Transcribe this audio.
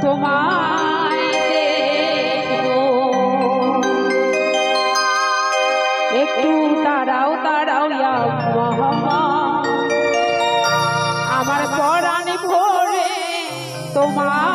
তোমায় দেখবো। একটু দাঁড়াও দাঁড়াও ইয়া মোহাম্মদ, আমার পরাণ ভরে তোমার